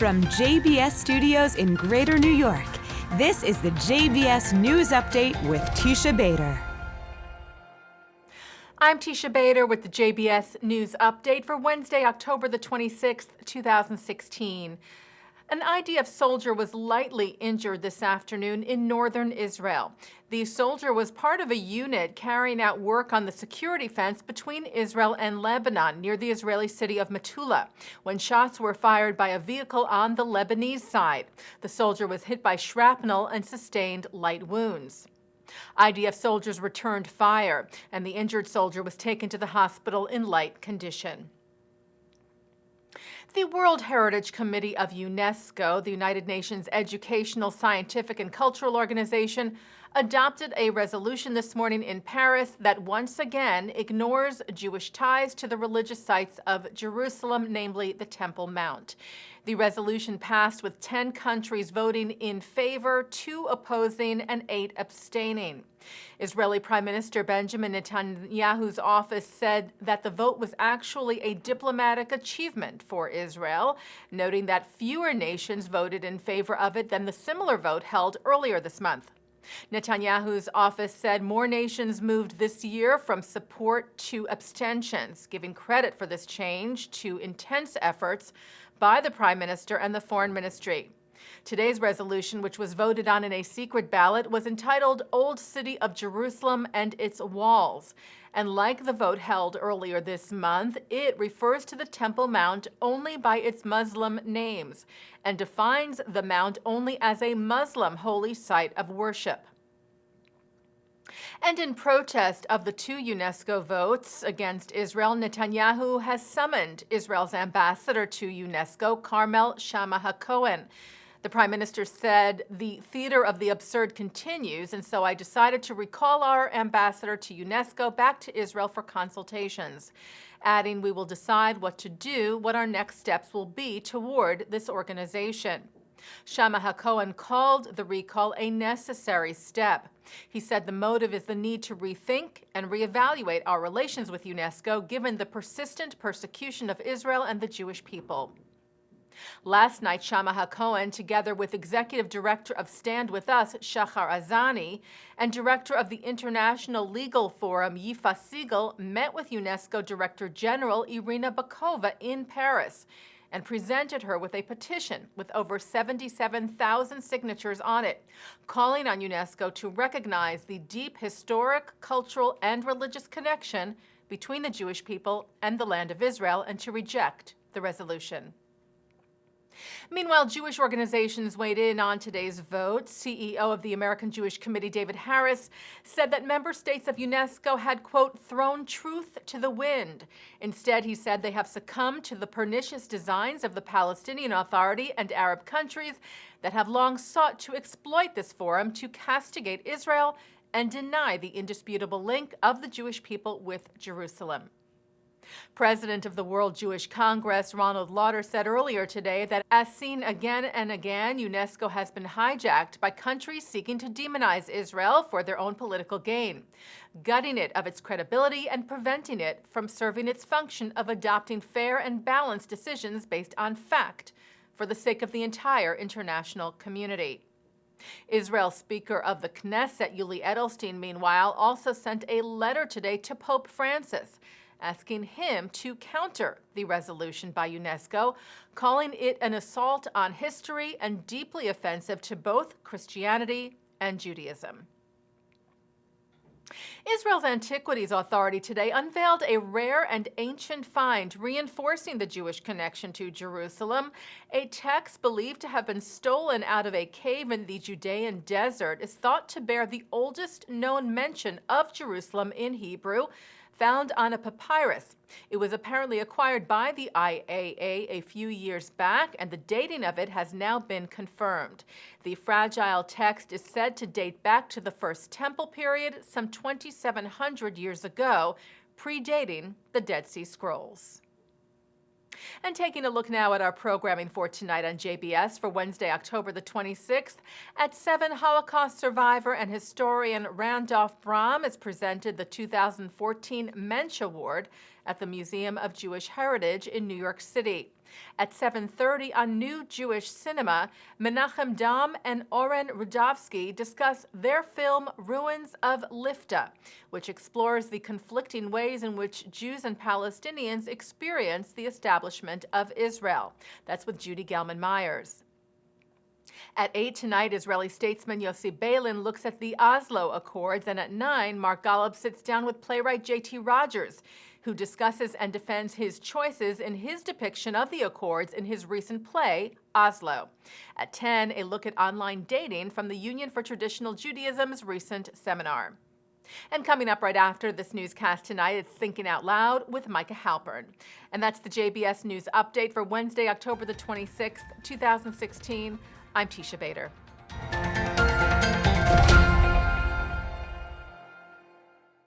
From JBS Studios in Greater New York, this is the JBS News Update with Teisha Bader. I'm Teisha Bader with the JBS News Update for Wednesday, October the 26th, 2016. An IDF soldier was lightly injured this afternoon in northern Israel. The soldier was part of a unit carrying out work on the security fence between Israel and Lebanon near the Israeli city of Metula when shots were fired by a vehicle on the Lebanese side. The soldier was hit by shrapnel and sustained light wounds. IDF soldiers returned fire, and the injured soldier was taken to the hospital in light condition. The World Heritage Committee of UNESCO, the United Nations Educational, Scientific, and Cultural Organization, adopted a resolution this morning in Paris that once again ignores Jewish ties to the religious sites of Jerusalem, namely the Temple Mount. The resolution passed with 10 countries voting in favor, 2 opposing, and 8 abstaining. Israeli Prime Minister Benjamin Netanyahu's office said that the vote was actually a diplomatic achievement for Israel, noting that fewer nations voted in favor of it than the similar vote held earlier this month. Netanyahu's office said more nations moved this year from support to abstentions, giving credit for this change to intense efforts by the Prime Minister and the Foreign Ministry. Today's resolution, which was voted on in a secret ballot, was entitled Old City of Jerusalem and Its Walls. And like the vote held earlier this month, it refers to the Temple Mount only by its Muslim names and defines the mount only as a Muslim holy site of worship. And in protest of the 2 UNESCO votes against Israel, Netanyahu has summoned Israel's ambassador to UNESCO, Carmel Shaama-HaKohen. The Prime Minister said, "The theater of the absurd continues, and so I decided to recall our ambassador to UNESCO back to Israel for consultations," adding, "We will decide what to do, what our next steps will be toward this organization." Shaama-HaKohen called the recall a necessary step. He said the motive is the need to rethink and reevaluate our relations with UNESCO given the persistent persecution of Israel and the Jewish people. Last night, Shaama-HaKohen, together with Executive Director of Stand With Us, Shachar Azani, and Director of the International Legal Forum, Yifa Siegel, met with UNESCO Director General Irina Bokova in Paris and presented her with a petition with over 77,000 signatures on it, calling on UNESCO to recognize the deep historic, cultural, and religious connection between the Jewish people and the land of Israel and to reject the resolution. Meanwhile, Jewish organizations weighed in on today's vote. CEO of the American Jewish Committee, David Harris, said that member states of UNESCO had, quote, thrown truth to the wind. Instead, he said they have succumbed to the pernicious designs of the Palestinian Authority and Arab countries that have long sought to exploit this forum to castigate Israel and deny the indisputable link of the Jewish people with Jerusalem. President of the World Jewish Congress, Ronald Lauder, said earlier today that, as seen again and again, UNESCO has been hijacked by countries seeking to demonize Israel for their own political gain, gutting it of its credibility and preventing it from serving its function of adopting fair and balanced decisions based on fact for the sake of the entire international community. Israel's Speaker of the Knesset, Yuli Edelstein, meanwhile, also sent a letter today to Pope Francis, asking him to counter the resolution by UNESCO, calling it an assault on history and deeply offensive to both Christianity and Judaism. Israel's Antiquities Authority today unveiled a rare and ancient find reinforcing the Jewish connection to Jerusalem. A text believed to have been stolen out of a cave in the Judean desert is thought to bear the oldest known mention of Jerusalem in Hebrew, found on a papyrus. It was apparently acquired by the IAA a few years back, and the dating of it has now been confirmed. The fragile text is said to date back to the First Temple period, some 2,700 years ago, predating the Dead Sea Scrolls. And taking a look now at our programming for tonight on JBS for Wednesday, October the 26th. At 7, Holocaust survivor and historian Randolph Brahm is presented the 2014 Mensch Award at the Museum of Jewish Heritage in New York City. At 7:30 on New Jewish Cinema, Menachem Dam and Oren Rudovsky discuss their film Ruins of Lifta, which explores the conflicting ways in which Jews and Palestinians experience the establishment of Israel. That's with Judy Gelman-Myers. At 8 tonight, Israeli statesman Yossi Beilin looks at the Oslo Accords, and at 9, Mark Golub sits down with playwright J.T. Rogers, who discusses and defends his choices in his depiction of the Accords in his recent play, Oslo. At 10, a look at online dating from the Union for Traditional Judaism's recent seminar. And coming up right after this newscast tonight, it's Thinking Out Loud with Micah Halpern. And that's the JBS News Update for Wednesday, October the 26th, 2016. I'm Teisha Bader.